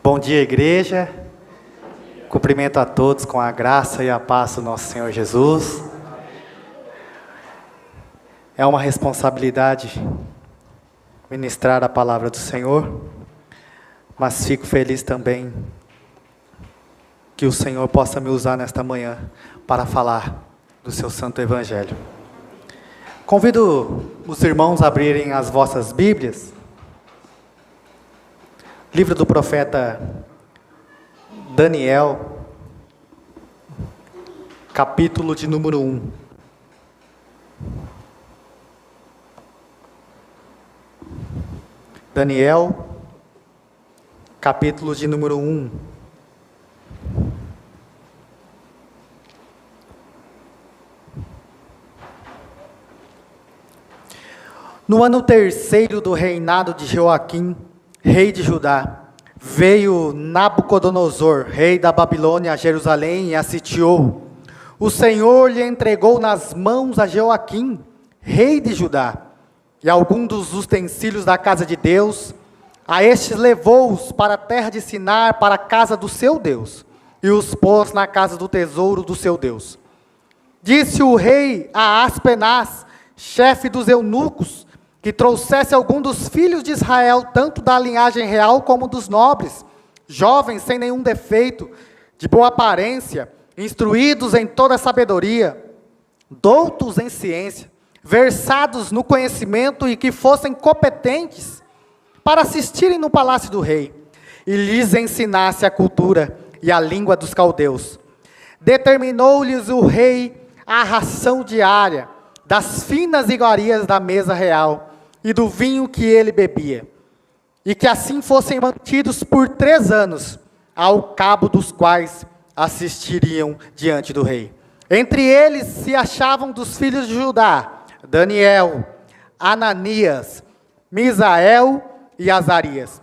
Bom dia, igreja. Cumprimento a todos com a graça e a paz do nosso Senhor Jesus. É uma responsabilidade ministrar a palavra do Senhor, mas fico feliz também que o Senhor possa me usar nesta manhã para falar do seu santo evangelho. Convido os irmãos a abrirem as vossas Bíblias. Livro do profeta Daniel, capítulo de número 1. Daniel, capítulo de número 1. No ano terceiro do reinado de Joaquim, rei de Judá, veio Nabucodonosor, rei da Babilônia, a Jerusalém e a sitiou. O Senhor lhe entregou nas mãos a Joaquim, rei de Judá, e alguns dos utensílios da casa de Deus. A estes levou-os para a terra de Sinar, para a casa do seu Deus, e os pôs na casa do tesouro do seu Deus. Disse o rei a Aspenaz, chefe dos eunucos, que trouxesse algum dos filhos de Israel, tanto da linhagem real como dos nobres, jovens sem nenhum defeito, de boa aparência, instruídos em toda sabedoria, doutos em ciência, versados no conhecimento e que fossem competentes para assistirem no palácio do rei, e lhes ensinasse a cultura e a língua dos caldeus. Determinou-lhes o rei a ração diária das finas iguarias da mesa real e do vinho que ele bebia, e que assim fossem mantidos por 3 anos, ao cabo dos quais assistiriam diante do rei. Entre eles se achavam dos filhos de Judá, Daniel, Ananias, Misael e Azarias.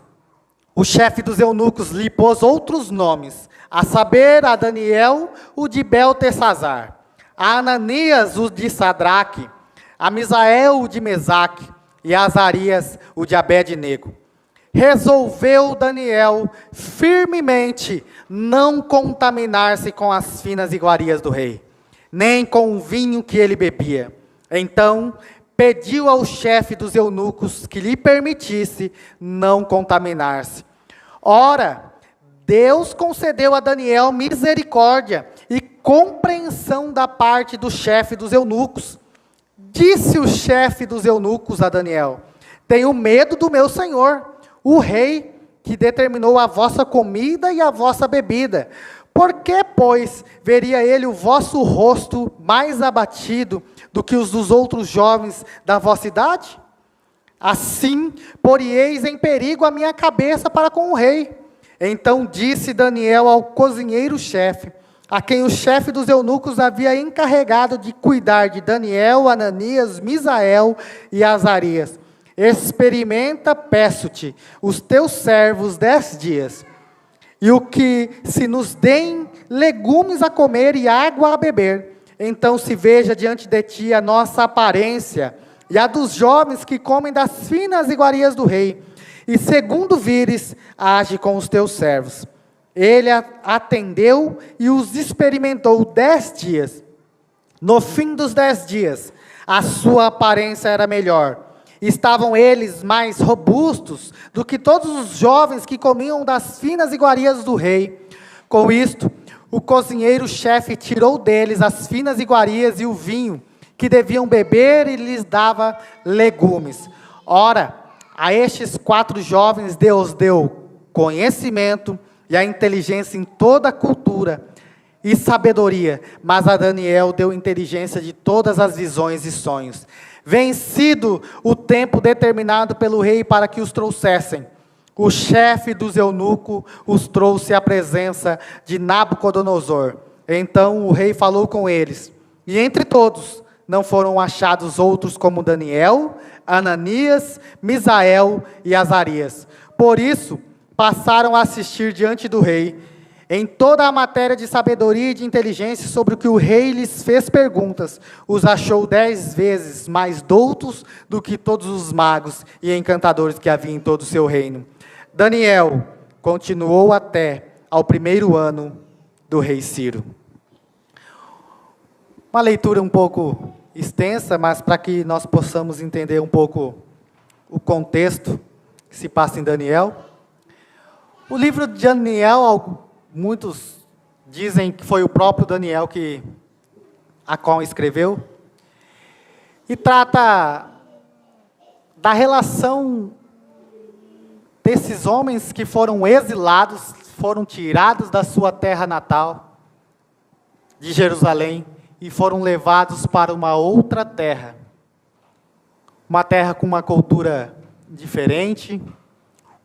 O chefe dos eunucos lhe pôs outros nomes, a saber, a Daniel, o de Beltesazar, a Ananias, o de Sadraque, a Misael, o de Mesaque, e a Azarias, o de Abed-nego. Resolveu Daniel firmemente não contaminar-se com as finas iguarias do rei, nem com o vinho que ele bebia. Então pediu ao chefe dos eunucos que lhe permitisse não contaminar-se. Ora, Deus concedeu a Daniel misericórdia e compreensão da parte do chefe dos eunucos. Disse o chefe dos eunucos a Daniel: tenho medo do meu senhor, o rei, que determinou a vossa comida e a vossa bebida. Por que, pois, veria ele o vosso rosto mais abatido do que os dos outros jovens da vossa idade? Assim, porieis em perigo a minha cabeça para com o rei. Então disse Daniel ao cozinheiro-chefe, a quem o chefe dos eunucos havia encarregado de cuidar de Daniel, Ananias, Misael e Azarias: experimenta, peço-te, os teus servos 10 dias, e o que se nos deem legumes a comer e água a beber. Então se veja diante de ti a nossa aparência e a dos jovens que comem das finas iguarias do rei, e segundo vires, age com os teus servos. Ele atendeu e os experimentou 10 dias. No fim dos 10 dias, a sua aparência era melhor. Estavam eles mais robustos do que todos os jovens que comiam das finas iguarias do rei. Com isto, o cozinheiro-chefe tirou deles as finas iguarias e o vinho que deviam beber, e lhes dava legumes. Ora, a estes 4 jovens Deus deu conhecimento e a inteligência em toda a cultura e sabedoria, mas a Daniel deu inteligência de todas as visões e sonhos. Vencido o tempo determinado pelo rei para que os trouxessem, o chefe dos eunucos os trouxe à presença de Nabucodonosor. Então o rei falou com eles, e entre todos não foram achados outros como Daniel, Ananias, Misael e Azarias. Por isso passaram a assistir diante do rei, em toda a matéria de sabedoria e de inteligência sobre o que o rei lhes fez perguntas. Os achou 10 vezes mais doutos do que todos os magos e encantadores que havia em todo o seu reino. Daniel, continuou até ao primeiro ano do rei Ciro. Uma leitura um pouco extensa, mas para que nós possamos entender um pouco o contexto que se passa em Daniel. O livro de Daniel, muitos dizem que foi o próprio Daniel a qual escreveu, e trata da relação desses homens que foram exilados, foram tirados da sua terra natal, de Jerusalém, e foram levados para uma outra terra. Uma terra com uma cultura diferente,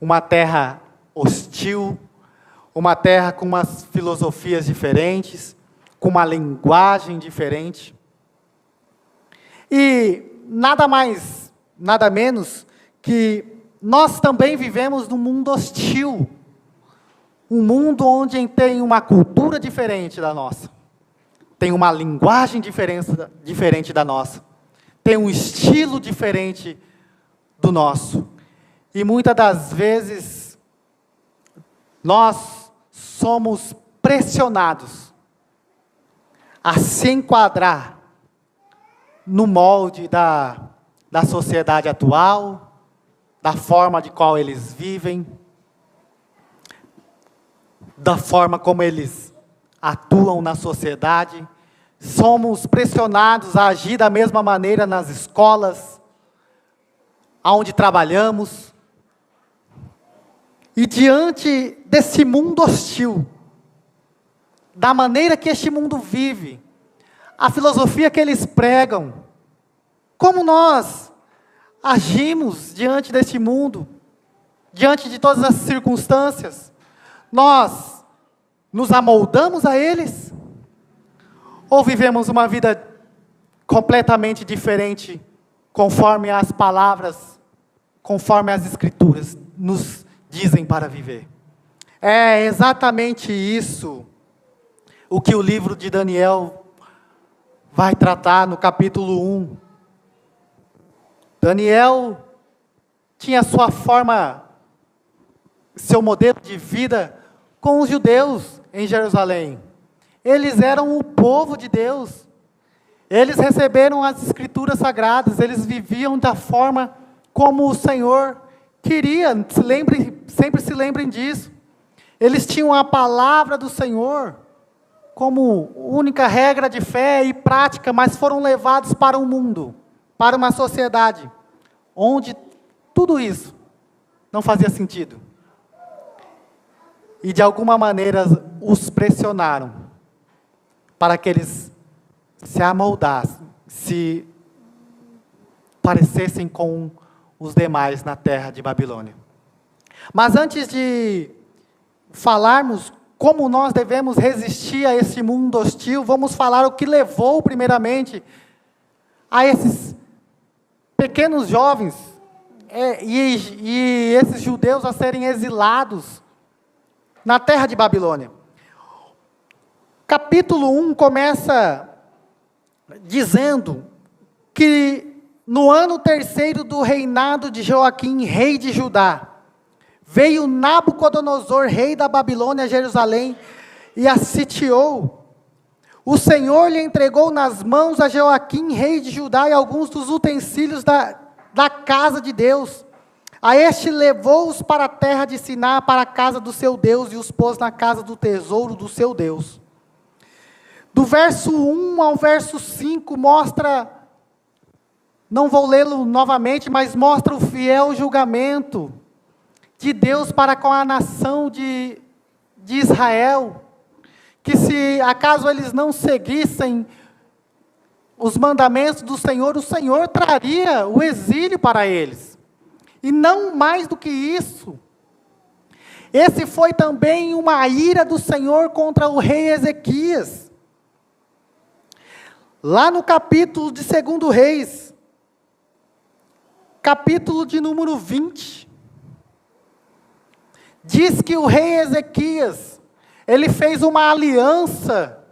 uma terra hostil, uma terra com umas filosofias diferentes, com uma linguagem diferente. E nada mais, nada menos que nós também vivemos num mundo hostil. Um mundo onde tem uma cultura diferente da nossa. Tem uma linguagem diferente da nossa. Tem um estilo diferente do nosso. E muitas das vezes, nós somos pressionados a se enquadrar no molde da sociedade atual, da forma de qual eles vivem, da forma como eles atuam na sociedade. Somos pressionados a agir da mesma maneira nas escolas, aonde trabalhamos. E diante desse mundo hostil, da maneira que este mundo vive, a filosofia que eles pregam, como nós agimos diante deste mundo, diante de todas as circunstâncias, nós nos amoldamos a eles? Ou vivemos uma vida completamente diferente, conforme as palavras, conforme as Escrituras nos dizem para viver? É exatamente isso o que o livro de Daniel vai tratar no capítulo 1. Daniel tinha sua forma, seu modelo de vida com os judeus em Jerusalém. Eles eram o povo de Deus. Eles receberam as Escrituras Sagradas. Eles viviam da forma como o Senhor queria. Sempre se lembrem disso. Eles tinham a palavra do Senhor como única regra de fé e prática, mas foram levados para um mundo, para uma sociedade, onde tudo isso não fazia sentido. E de alguma maneira os pressionaram para que eles se amoldassem, se parecessem com os demais na terra de Babilônia. Mas antes de falarmos como nós devemos resistir a esse mundo hostil, vamos falar o que levou primeiramente a esses pequenos jovens e esses judeus a serem exilados na terra de Babilônia. Capítulo 1 começa dizendo que no ano 3º do reinado de Joaquim, rei de Judá, veio Nabucodonosor, rei da Babilônia, a Jerusalém, e a sitiou. O Senhor lhe entregou nas mãos a Joaquim, rei de Judá, e alguns dos utensílios da casa de Deus. A este levou-os para a terra de Siná, para a casa do seu Deus, e os pôs na casa do tesouro do seu Deus. Do verso 1 ao verso 5 mostra, não vou lê-lo novamente, mas mostra o fiel julgamento de Deus para com a nação de Israel, que se acaso eles não seguissem os mandamentos do Senhor, o Senhor traria o exílio para eles. E não mais do que isso, esse foi também uma ira do Senhor contra o rei Ezequias. Lá no capítulo de 2 Reis, capítulo de número 20, diz que o rei Ezequias, ele fez uma aliança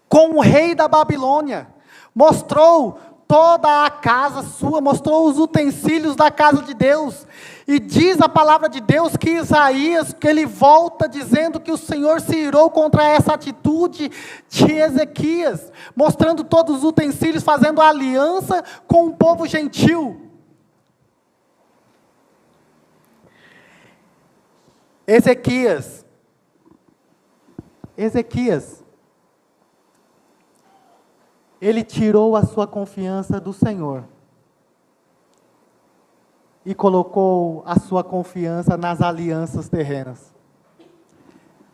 com o rei da Babilônia, mostrou toda a casa sua, mostrou os utensílios da casa de Deus, E diz a palavra de Deus que Isaías, que ele volta dizendo que o Senhor se irou contra essa atitude de Ezequias, mostrando todos os utensílios, fazendo aliança com o povo gentil. Ezequias, ele tirou a sua confiança do Senhor e colocou a sua confiança nas alianças terrenas.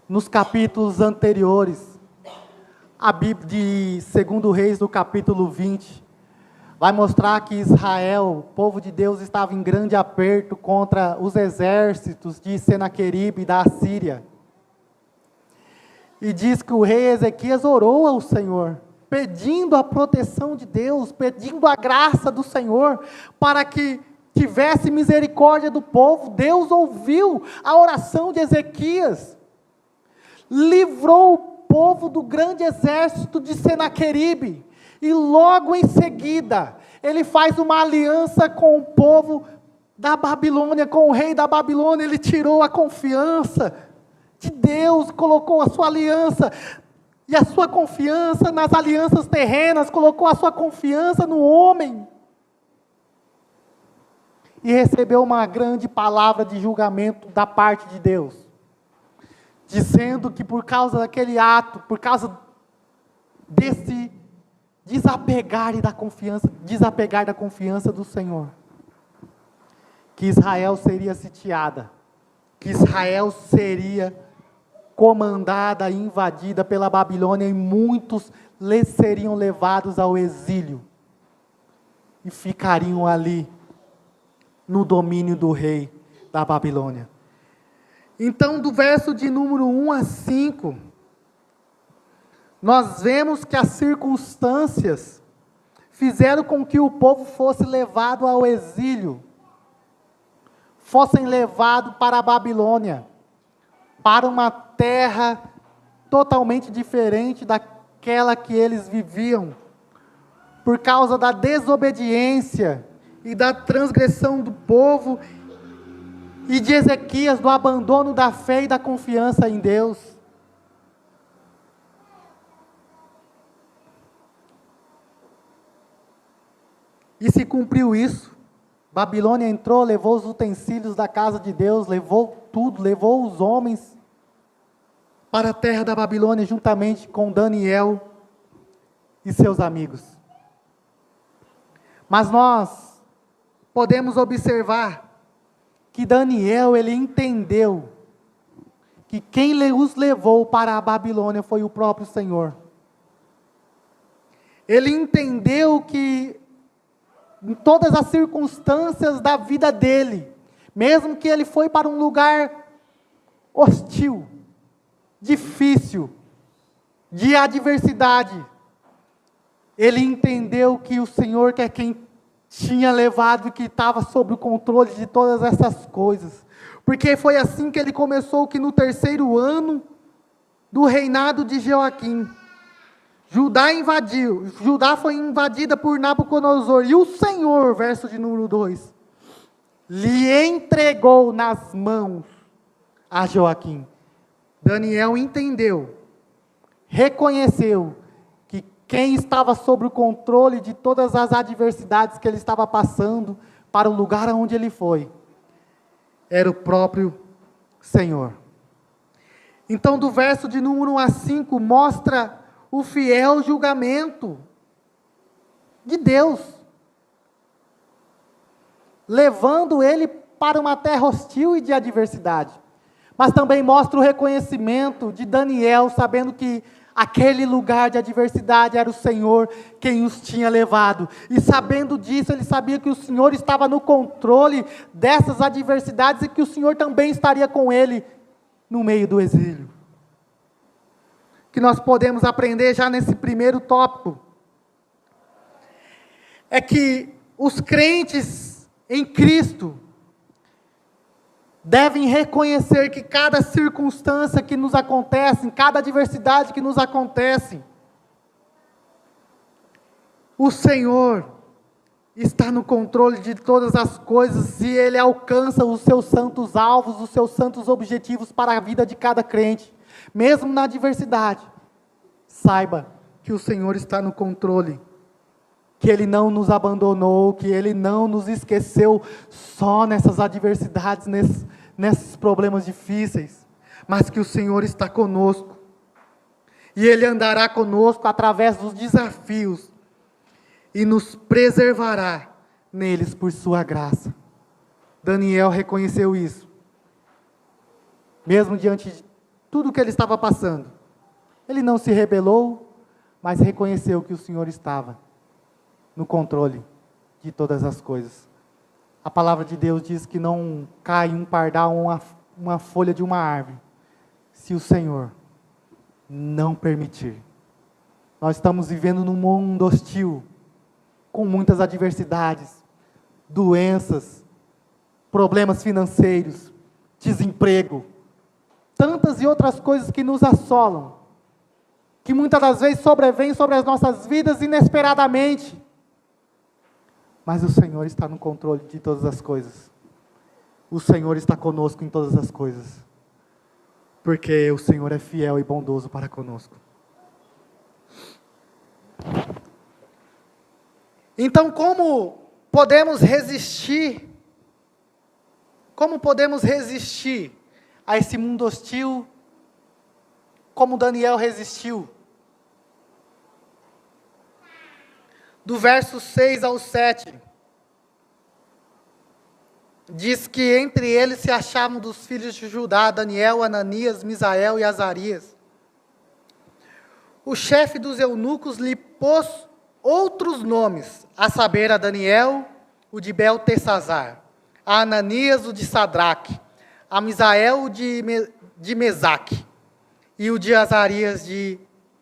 Nos capítulos anteriores, a Bíblia de 2 Reis, no capítulo 20, vai mostrar que Israel, o povo de Deus, estava em grande aperto contra os exércitos de Senaqueribe e da Assíria. E diz que o rei Ezequias orou ao Senhor, pedindo a proteção de Deus, pedindo a graça do Senhor, para que tivesse misericórdia do povo. Deus ouviu a oração de Ezequias, livrou o povo do grande exército de Senaqueribe, e logo em seguida, ele faz uma aliança com o povo da Babilônia, com o rei da Babilônia. Ele tirou a confiança de Deus, colocou a sua aliança, e a sua confiança nas alianças terrenas, colocou a sua confiança no homem. E recebeu uma grande palavra de julgamento da parte de Deus, dizendo que por causa daquele ato, por causa desse desapegar da confiança do Senhor, que Israel seria sitiada, que Israel seria comandada e invadida pela Babilônia, e muitos seriam levados ao exílio, e ficariam ali, no domínio do rei da Babilônia. Então, do verso de número 1 a 5, nós vemos que as circunstâncias fizeram com que o povo fosse levado ao exílio, fossem levados para a Babilônia, para uma terra totalmente diferente daquela que eles viviam, por causa da desobediência e da transgressão do povo, e de Ezequias, do abandono da fé e da confiança em Deus. E se cumpriu isso. Babilônia entrou, levou os utensílios da casa de Deus, levou tudo, levou os homens para a terra da Babilônia, juntamente com Daniel e seus amigos. Mas nós podemos observar que Daniel, ele entendeu que quem os levou para a Babilônia foi o próprio Senhor. Ele entendeu que em todas as circunstâncias da vida dele, mesmo que ele foi para um lugar hostil, difícil, de adversidade, ele entendeu que o Senhor, que é quem tinha levado e que estava sob o controle de todas essas coisas. Porque foi assim que ele começou, que no 3º ano do reinado de Joaquim, Judá foi invadida por Nabucodonosor, e o Senhor, verso de número 2, lhe entregou nas mãos a Joaquim. Daniel entendeu, reconheceu que quem estava sob o controle de todas as adversidades que ele estava passando, para o lugar onde ele foi, era o próprio Senhor. Então, do verso de número 1 a 5, mostra o fiel julgamento de Deus, levando ele para uma terra hostil e de adversidade. Mas também mostra o reconhecimento de Daniel, sabendo que aquele lugar de adversidade era o Senhor quem os tinha levado. E sabendo disso, ele sabia que o Senhor estava no controle dessas adversidades, e que o Senhor também estaria com ele no meio do exílio. Que nós podemos aprender já nesse primeiro tópico é que os crentes em Cristo devem reconhecer que cada circunstância que nos acontece, cada adversidade que nos acontece, o Senhor está no controle de todas as coisas e Ele alcança os seus santos alvos, os seus santos objetivos para a vida de cada crente, mesmo na adversidade. Saiba que o Senhor está no controle, que Ele não nos abandonou, que Ele não nos esqueceu só nessas adversidades, nesses problemas difíceis, mas que o Senhor está conosco, e Ele andará conosco através dos desafios, e nos preservará neles por sua graça. Daniel reconheceu isso, mesmo diante de tudo que ele estava passando. Ele não se rebelou, mas reconheceu que o Senhor estava no controle de todas as coisas. A palavra de Deus diz que não cai um pardal ou uma folha de uma árvore, se o Senhor não permitir. Nós estamos vivendo num mundo hostil, com muitas adversidades, doenças, problemas financeiros, desemprego, tantas e outras coisas que nos assolam, que muitas das vezes sobrevêm sobre as nossas vidas inesperadamente. Mas o Senhor está no controle de todas as coisas. O Senhor está conosco em todas as coisas, porque o Senhor é fiel e bondoso para conosco. Então, como podemos resistir? Como podemos resistir a esse mundo hostil, como Daniel resistiu? Do verso 6 ao 7, diz que entre eles se achavam dos filhos de Judá, Daniel, Ananias, Misael e Azarias. O chefe dos eunucos lhe pôs outros nomes, a saber, a Daniel, o de Beltesazar, a Ananias, o de Sadraque, a Misael, o de Mesaque, e o de Azarias, de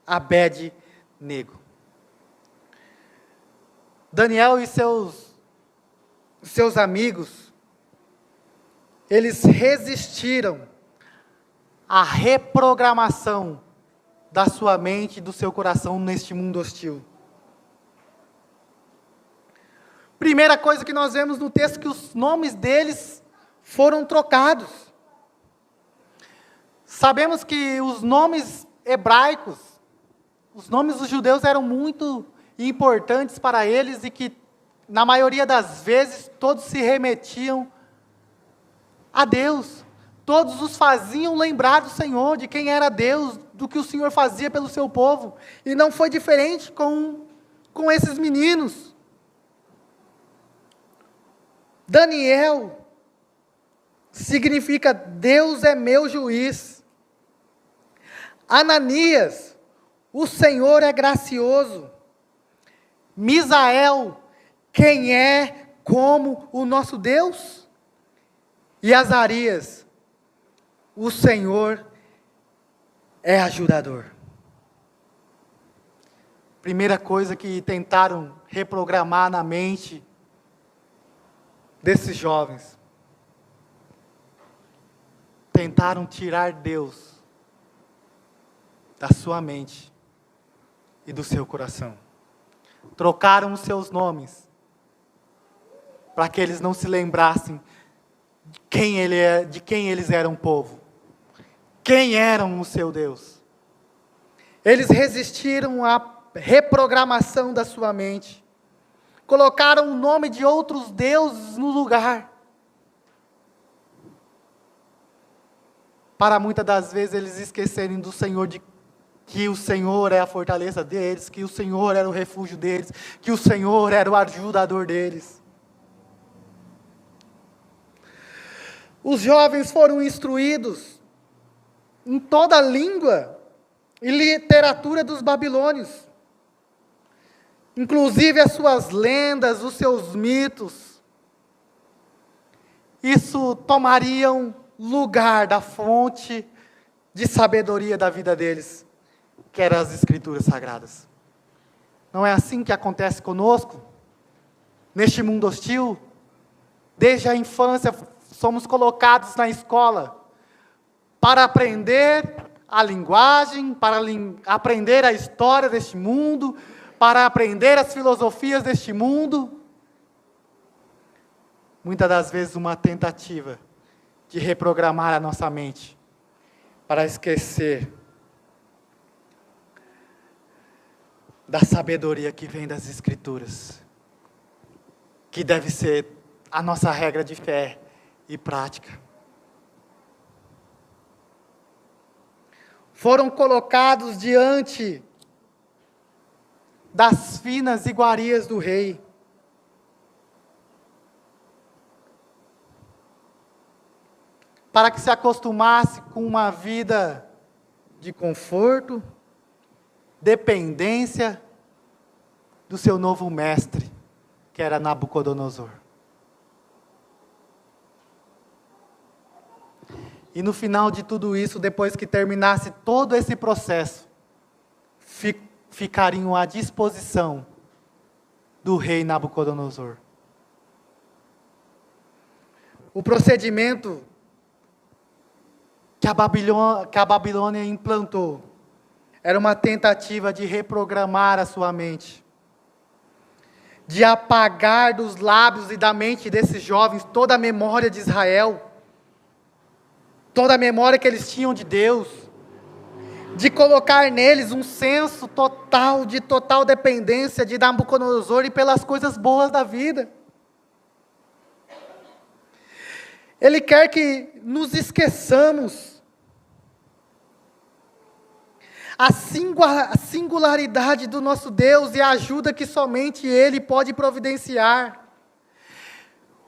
Abed-nego. Daniel e seus amigos, eles resistiram à reprogramação da sua mente e do seu coração neste mundo hostil. Primeira coisa que nós vemos no texto, que os nomes deles foram trocados. Sabemos que os nomes hebraicos, os nomes dos judeus eram muito importantes para eles e que, na maioria das vezes, todos se remetiam a Deus. Todos os faziam lembrar do Senhor, de quem era Deus, do que o Senhor fazia pelo seu povo. E não foi diferente com esses meninos. Daniel significa Deus é meu juiz. Ananias, o Senhor é gracioso. Misael, quem é como o nosso Deus? E Azarias, o Senhor é ajudador. Primeira coisa que tentaram reprogramar na mente desses jovens. Tentaram tirar Deus da sua mente e do seu coração. Trocaram os seus nomes para que eles não se lembrassem de quem eles eram povo. Quem eram o seu Deus. Eles resistiram à reprogramação da sua mente. Colocaram o nome de outros deuses no lugar. Para muitas das vezes eles esquecerem do Senhor, que o Senhor é a fortaleza deles, que o Senhor era o refúgio deles, que o Senhor era o ajudador deles. Os jovens foram instruídos em toda a língua e literatura dos babilônios, inclusive as suas lendas, os seus mitos. Isso tomariam lugar da fonte de sabedoria da vida deles, que eram as Escrituras Sagradas. Não é assim que acontece conosco? Neste mundo hostil, desde a infância, somos colocados na escola para aprender a linguagem, para aprender a história deste mundo, para aprender as filosofias deste mundo. muitas das vezes uma tentativa de reprogramar a nossa mente para esquecer da sabedoria que vem das Escrituras, que deve ser a nossa regra de fé e prática. Foram colocados diante das finas iguarias do rei. Para que se acostumasse com uma vida de conforto, dependência do seu novo mestre, que era Nabucodonosor. E no final de tudo isso, depois que terminasse todo esse processo, ficariam à disposição do rei Nabucodonosor. O procedimento que a Babilônia implantou era uma tentativa de reprogramar a sua mente, de apagar dos lábios e da mente desses jovens toda a memória de Israel, toda a memória que eles tinham de Deus, de colocar neles um senso total, de total dependência de Nabucodonosor e pelas coisas boas da vida. Ele quer que nos esqueçamos a singularidade do nosso Deus e a ajuda que somente Ele pode providenciar.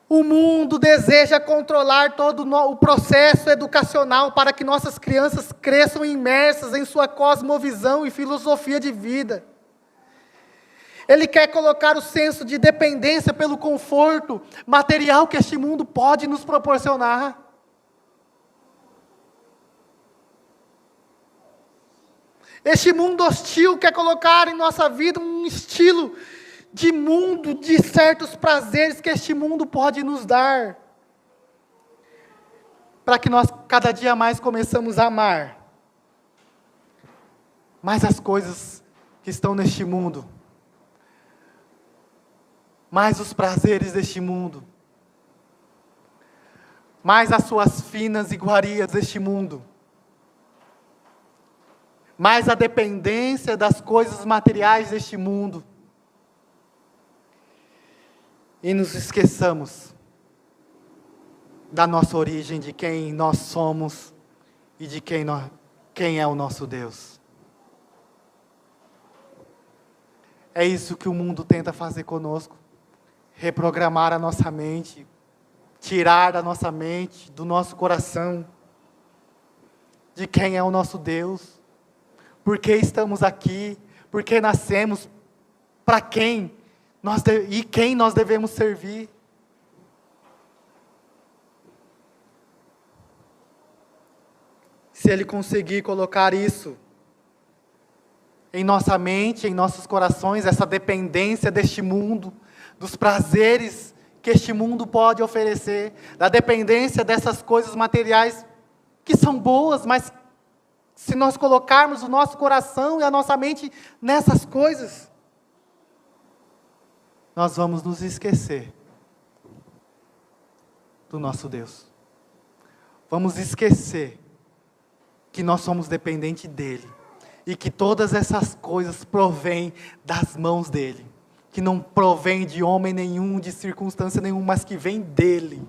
O mundo deseja controlar todo o processo educacional para que nossas crianças cresçam imersas em sua cosmovisão e filosofia de vida. Ele quer colocar o senso de dependência pelo conforto material que este mundo pode nos proporcionar. Este mundo hostil quer colocar em nossa vida um estilo de mundo, de certos prazeres que este mundo pode nos dar, para que nós cada dia mais começamos a amar mais as coisas que estão neste mundo, mais os prazeres deste mundo, mais as suas finas iguarias deste mundo, mais a dependência das coisas materiais deste mundo. E nos esqueçamos da nossa origem, de quem nós somos e de quem é o nosso Deus. É isso que o mundo tenta fazer conosco, reprogramar a nossa mente, tirar da nossa mente, do nosso coração, de quem é o nosso Deus, por que estamos aqui, por que nascemos, para quem e quem nós devemos servir. Se Ele conseguir colocar isso em nossa mente, em nossos corações, essa dependência deste mundo, dos prazeres que este mundo pode oferecer, da dependência dessas coisas materiais que são boas, mas se nós colocarmos o nosso coração e a nossa mente nessas coisas, nós vamos nos esquecer do nosso Deus. Vamos esquecer que nós somos dependentes dEle. E que todas essas coisas provêm das mãos dEle. Que não provém de homem nenhum, de circunstância nenhuma, mas que vem dEle.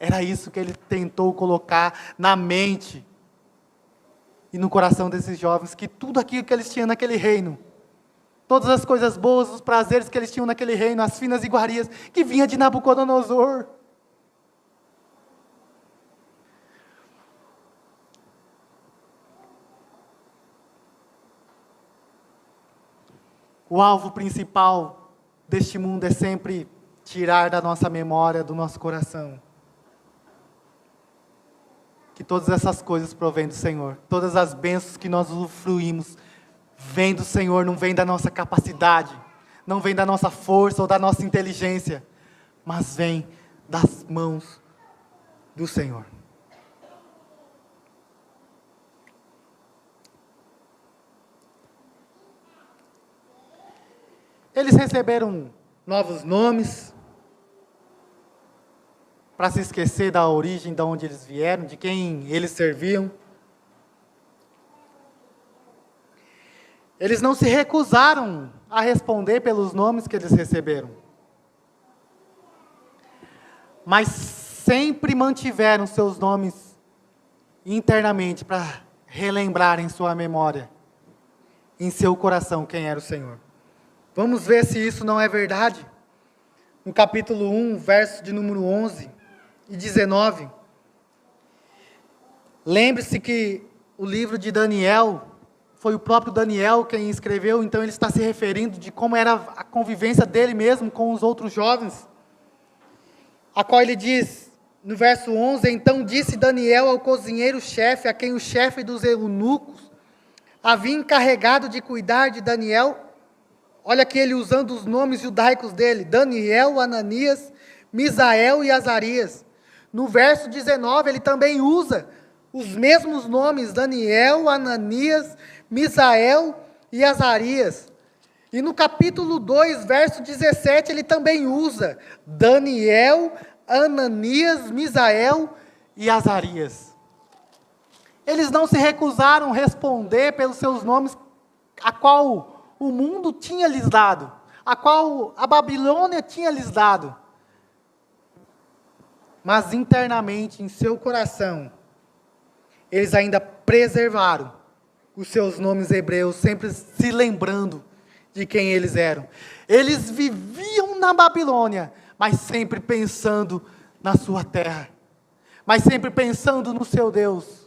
Era isso que Ele tentou colocar na mente e no coração desses jovens, que tudo aquilo que eles tinham naquele reino, todas as coisas boas, os prazeres que eles tinham naquele reino, as finas iguarias, que vinha de Nabucodonosor. O alvo principal deste mundo é sempre tirar da nossa memória, do nosso coração, que todas essas coisas provêm do Senhor. Todas as bênçãos que nós usufruímos vêm do Senhor, não vêm da nossa capacidade, não vêm da nossa força ou da nossa inteligência, mas vêm das mãos do Senhor. Eles receberam novos nomes, para se esquecer da origem, de onde eles vieram, de quem eles serviam. Eles não se recusaram a responder pelos nomes que eles receberam, mas sempre mantiveram seus nomes internamente para relembrar em sua memória, em seu coração, quem era o Senhor. Vamos ver se isso não é verdade? No capítulo 1, verso de número 11 e 19. Lembre-se que o livro de Daniel, foi o próprio Daniel quem escreveu, então ele está se referindo de como era a convivência dele mesmo com os outros jovens, a qual ele diz, no verso 11, então disse Daniel ao cozinheiro-chefe, a quem o chefe dos eunucos havia encarregado de cuidar de Daniel. Olha aqui ele usando os nomes judaicos dele, Daniel, Ananias, Misael e Azarias. No verso 19 ele também usa os mesmos nomes, Daniel, Ananias, Misael e Azarias. E no capítulo 2, verso 17, ele também usa Daniel, Ananias, Misael e Azarias. Eles não se recusaram a responder pelos seus nomes, a qual o mundo tinha lhes dado, a qual a Babilônia tinha lhes dado. Mas internamente, em seu coração, eles ainda preservaram os seus nomes hebreus, sempre se lembrando de quem eles eram. Eles viviam na Babilônia, mas sempre pensando na sua terra, mas sempre pensando no seu Deus.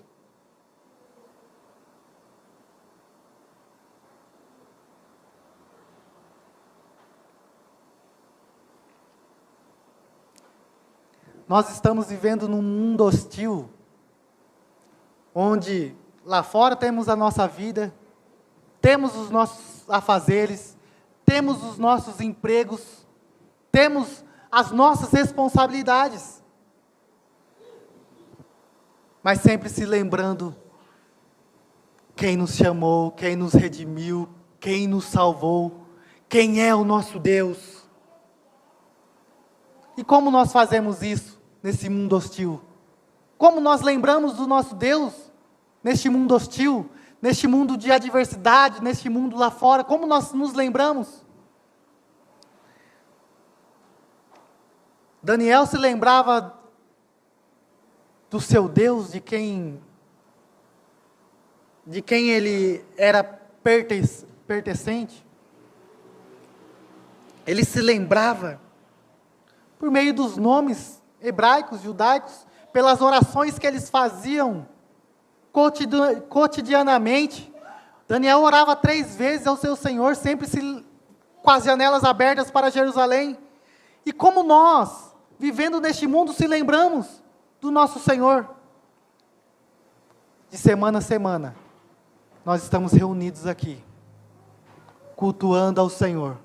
Nós estamos vivendo num mundo hostil, onde lá fora temos a nossa vida, temos os nossos afazeres, temos os nossos empregos, temos as nossas responsabilidades, mas sempre se lembrando quem nos chamou, quem nos redimiu, quem nos salvou, quem é o nosso Deus. E como nós fazemos isso nesse mundo hostil? Como nós lembramos do nosso Deus neste mundo hostil, neste mundo de adversidade, neste mundo lá fora? Como nós nos lembramos? Daniel se lembrava do seu Deus, de quem ele era pertencente. Ele se lembrava por meio dos nomes hebraicos, judaicos, pelas orações que eles faziam cotidianamente. Daniel orava 3 vezes ao seu Senhor, sempre com as janelas abertas para Jerusalém. E como nós, vivendo neste mundo, se lembramos do nosso Senhor? De semana a semana, nós estamos reunidos aqui, cultuando ao Senhor,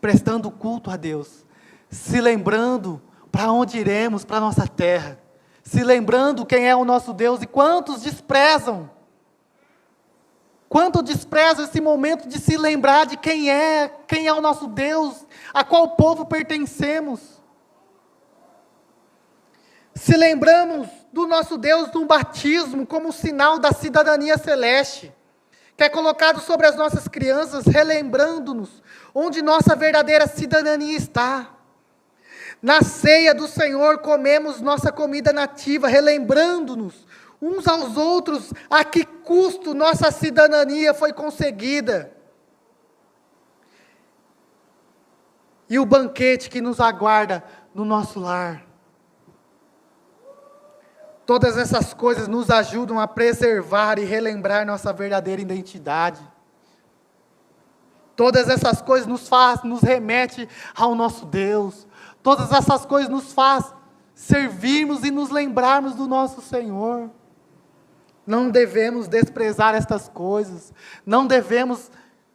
prestando culto a Deus, se lembrando para onde iremos, para a nossa terra, se lembrando quem é o nosso Deus. E quanto desprezam esse momento de se lembrar de quem é o nosso Deus, a qual povo pertencemos. Se lembramos do nosso Deus no batismo como sinal da cidadania celeste, que é colocado sobre as nossas crianças, relembrando-nos onde nossa verdadeira cidadania está. Na ceia do Senhor comemos nossa comida nativa, relembrando-nos uns aos outros a que custo nossa cidadania foi conseguida. E o banquete que nos aguarda no nosso lar. Todas essas coisas nos ajudam a preservar e relembrar nossa verdadeira identidade. Todas essas coisas nos remete ao nosso Deus. Todas essas coisas nos faz servirmos e nos lembrarmos do nosso Senhor. Não devemos desprezar estas coisas. Não devemos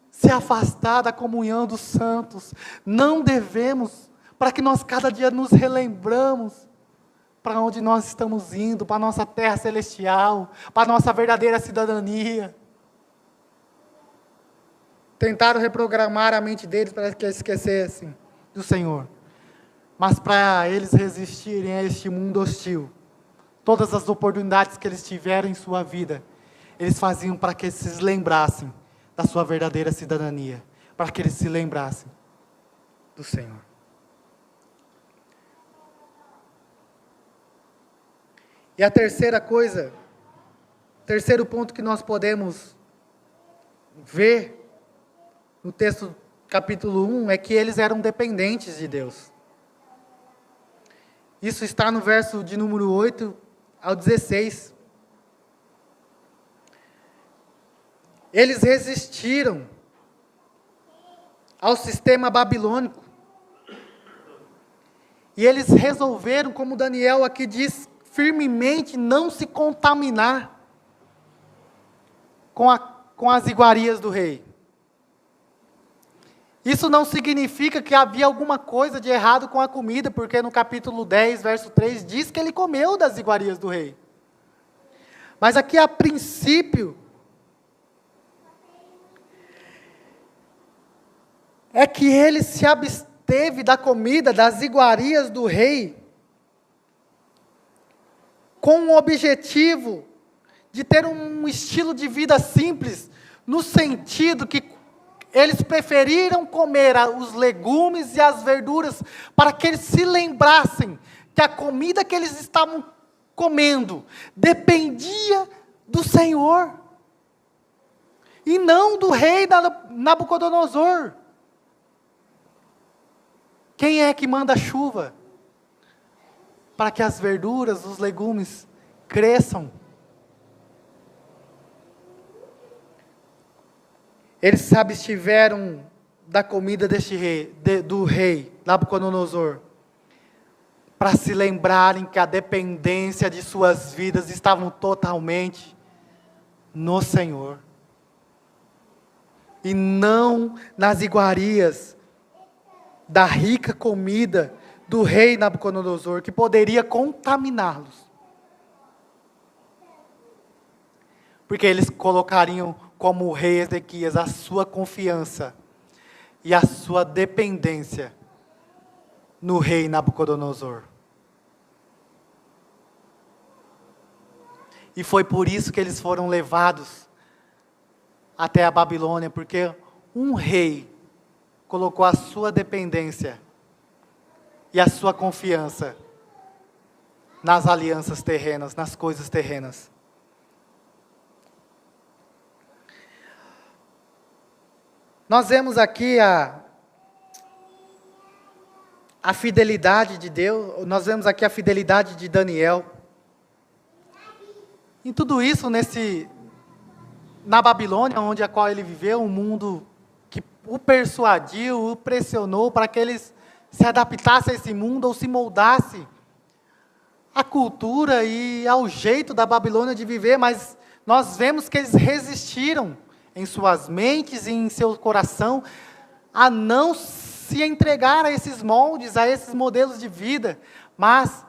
se afastar da comunhão dos santos. Não devemos, para que nós cada dia nos relembramos para onde nós estamos indo, para a nossa terra celestial, para a nossa verdadeira cidadania. Tentaram reprogramar a mente deles para que eles esquecessem do Senhor. Mas para eles resistirem a este mundo hostil, todas as oportunidades que eles tiveram em sua vida, eles faziam para que eles se lembrassem da sua verdadeira cidadania, para que eles se lembrassem do Senhor. E a terceira coisa, terceiro ponto que nós podemos ver no texto capítulo 1 é que eles eram dependentes de Deus. Isso está no verso de número 8 ao 16. Eles resistiram ao sistema babilônico. E eles resolveram, como Daniel aqui diz, firmemente não se contaminar com as iguarias do rei. Isso não significa que havia alguma coisa de errado com a comida, porque no capítulo 10, verso 3, diz que ele comeu das iguarias do rei. Mas aqui, a princípio, é que ele se absteve da comida, das iguarias do rei, com o objetivo de ter um estilo de vida simples, no sentido que eles preferiram comer os legumes e as verduras, para que eles se lembrassem que a comida que eles estavam comendo dependia do Senhor, e não do rei Nabucodonosor. Quem é que manda a chuva para que as verduras, os legumes cresçam? Eles se abstiveram da comida do rei Nabucodonosor, para se lembrarem que a dependência de suas vidas estavam totalmente no Senhor, e não nas iguarias da rica comida do rei Nabucodonosor, que poderia contaminá-los. Porque eles colocariam como o rei Ezequias a sua confiança e a sua dependência no rei Nabucodonosor. E foi por isso que eles foram levados até a Babilônia, porque um rei colocou a sua dependência e a sua confiança nas alianças terrenas, nas coisas terrenas. Nós vemos aqui a fidelidade de Deus, nós vemos aqui a fidelidade de Daniel. Em tudo isso, na Babilônia, onde a qual ele viveu, um mundo que o persuadiu, o pressionou para que eles se adaptasse a esse mundo, ou se moldasse à cultura e ao jeito da Babilônia de viver, mas nós vemos que eles resistiram em suas mentes e em seu coração a não se entregar a esses moldes, a esses modelos de vida, mas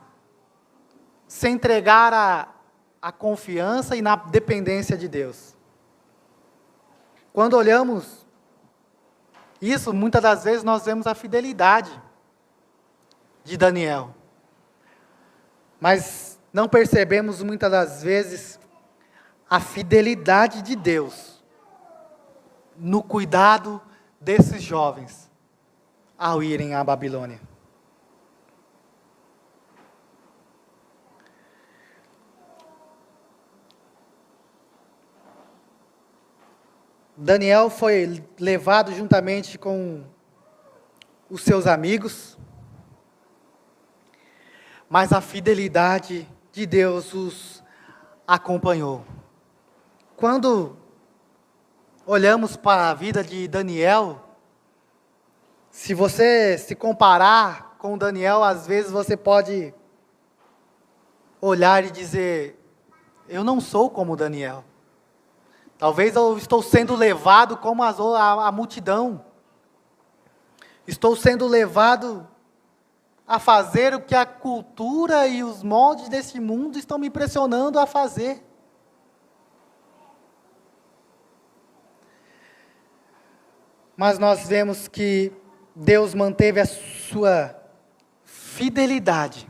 se entregar à confiança e na dependência de Deus. Quando olhamos isso, muitas das vezes nós vemos a fidelidade de Daniel, mas não percebemos muitas das vezes a fidelidade de Deus no cuidado desses jovens ao irem à Babilônia. Daniel foi levado juntamente com os seus amigos, mas a fidelidade de Deus os acompanhou. Quando olhamos para a vida de Daniel, se você se comparar com Daniel, às vezes você pode olhar e dizer: eu não sou como Daniel. Talvez eu estou sendo levado como a multidão. Estou sendo levado a fazer o que a cultura e os moldes desse mundo estão me pressionando a fazer. Mas nós vemos que Deus manteve a sua fidelidade,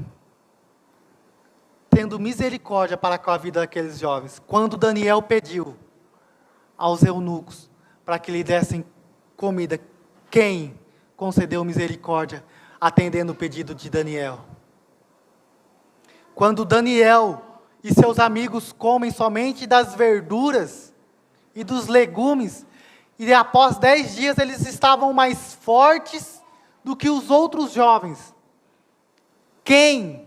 tendo misericórdia para com a vida daqueles jovens. Quando Daniel pediu aos eunucos para que lhe dessem comida, quem concedeu misericórdia atendendo o pedido de Daniel? Quando Daniel e seus amigos comem somente das verduras e dos legumes, e após 10 dias eles estavam mais fortes do que os outros jovens. Quem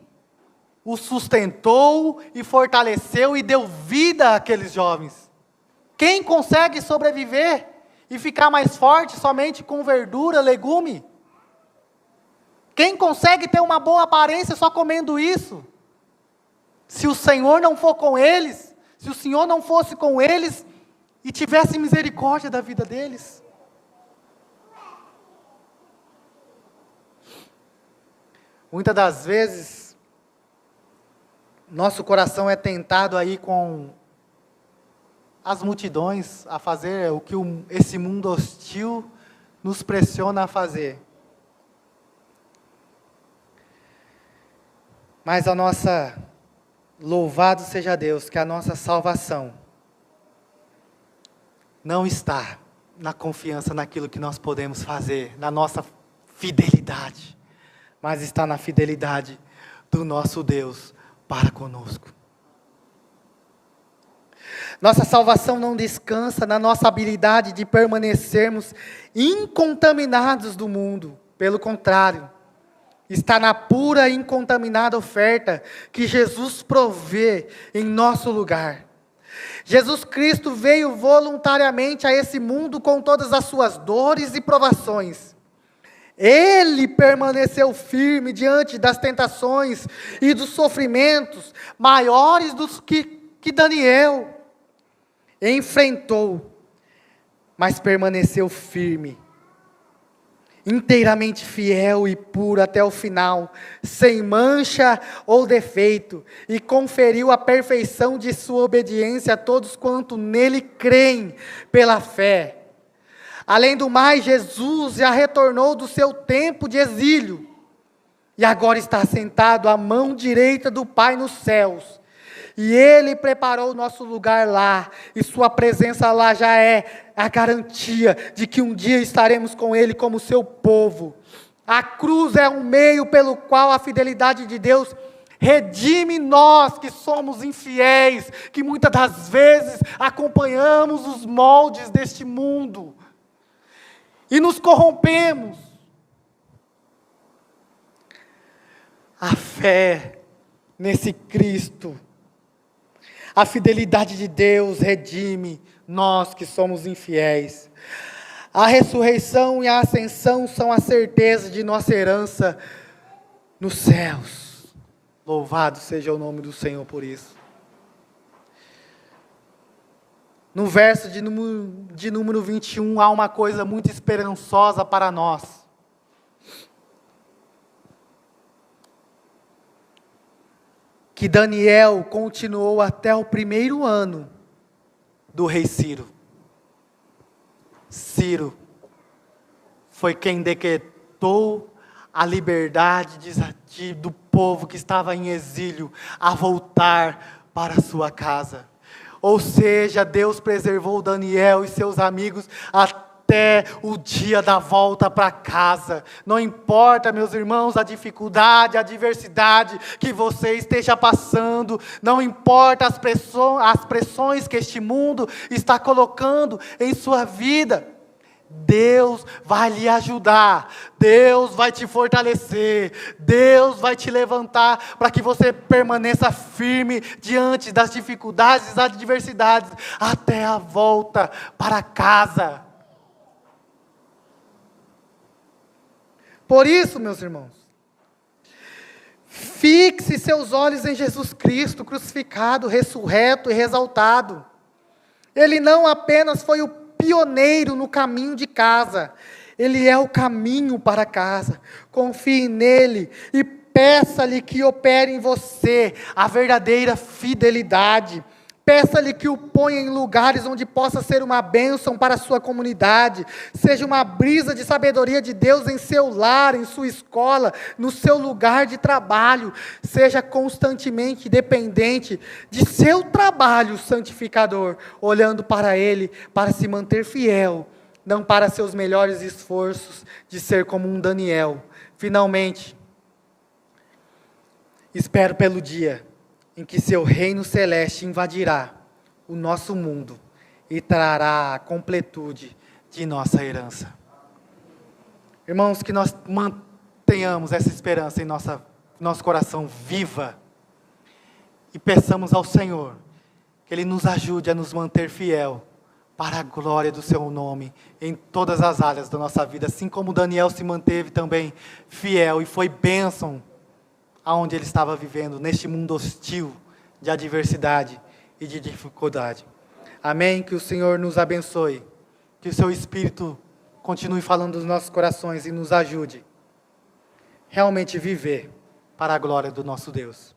os sustentou e fortaleceu e deu vida àqueles jovens? Quem consegue sobreviver e ficar mais forte somente com verdura, legume? Quem consegue ter uma boa aparência só comendo isso? Se o Senhor não for com eles, se o Senhor não fosse com eles e tivesse misericórdia da vida deles. Muitas das vezes, nosso coração é tentado aí com as multidões a fazer o que esse mundo hostil nos pressiona a fazer. Mas louvado seja Deus, que a nossa salvação não está na confiança naquilo que nós podemos fazer, na nossa fidelidade, mas está na fidelidade do nosso Deus para conosco. Nossa salvação não descansa na nossa habilidade de permanecermos incontaminados do mundo. Pelo contrário, está na pura e incontaminada oferta que Jesus provê em nosso lugar. Jesus Cristo veio voluntariamente a esse mundo com todas as suas dores e provações. Ele permaneceu firme diante das tentações e dos sofrimentos maiores dos que Daniel enfrentou, mas permaneceu firme, inteiramente fiel e puro até o final, sem mancha ou defeito, e conferiu a perfeição de sua obediência a todos quanto nele creem pela fé. Além do mais, Jesus já retornou do seu tempo de exílio, e agora está sentado à mão direita do Pai nos céus. E Ele preparou o nosso lugar lá, e sua presença lá já é a garantia de que um dia estaremos com Ele como seu povo. A cruz é um meio pelo qual a fidelidade de Deus redime nós que somos infiéis, que muitas das vezes acompanhamos os moldes deste mundo e nos corrompemos. A fé nesse Cristo, a fidelidade de Deus redime nós que somos infiéis. A ressurreição e a ascensão são a certeza de nossa herança nos céus. Louvado seja o nome do Senhor por isso. No verso de número 21, há uma coisa muito esperançosa para nós. Que Daniel continuou até o primeiro ano do rei Ciro. Ciro foi quem decretou a liberdade do povo que estava em exílio a voltar para a sua casa. Ou seja, Deus preservou Daniel e seus amigos até o dia da volta para casa. Não importa, meus irmãos, a dificuldade, a adversidade que você esteja passando, não importa as pressões que este mundo está colocando em sua vida, Deus vai lhe ajudar, Deus vai te fortalecer, Deus vai te levantar para que você permaneça firme diante das dificuldades e das adversidades até a volta para casa. Por isso, meus irmãos, fixe seus olhos em Jesus Cristo, crucificado, ressurreto e exaltado. Ele não apenas foi o pioneiro no caminho de casa, Ele é o caminho para casa. Confie nele e peça-lhe que opere em você a verdadeira fidelidade, Peça-lhe que o ponha em lugares onde possa ser uma bênção para a sua comunidade, seja uma brisa de sabedoria de Deus em seu lar, em sua escola, no seu lugar de trabalho, seja constantemente dependente de seu trabalho santificador, olhando para Ele, para se manter fiel, não para seus melhores esforços de ser como um Daniel. Finalmente, espero pelo dia em que seu reino celeste invadirá o nosso mundo e trará a completude de nossa herança. Irmãos, que nós mantenhamos essa esperança em nosso coração viva e peçamos ao Senhor que Ele nos ajude a nos manter fiel para a glória do seu nome em todas as áreas da nossa vida, assim como Daniel se manteve também fiel e foi bênção aonde ele estava vivendo, neste mundo hostil, de adversidade e de dificuldade. Amém? Que o Senhor nos abençoe, que o seu Espírito continue falando nos nossos corações e nos ajude realmente viver para a glória do nosso Deus.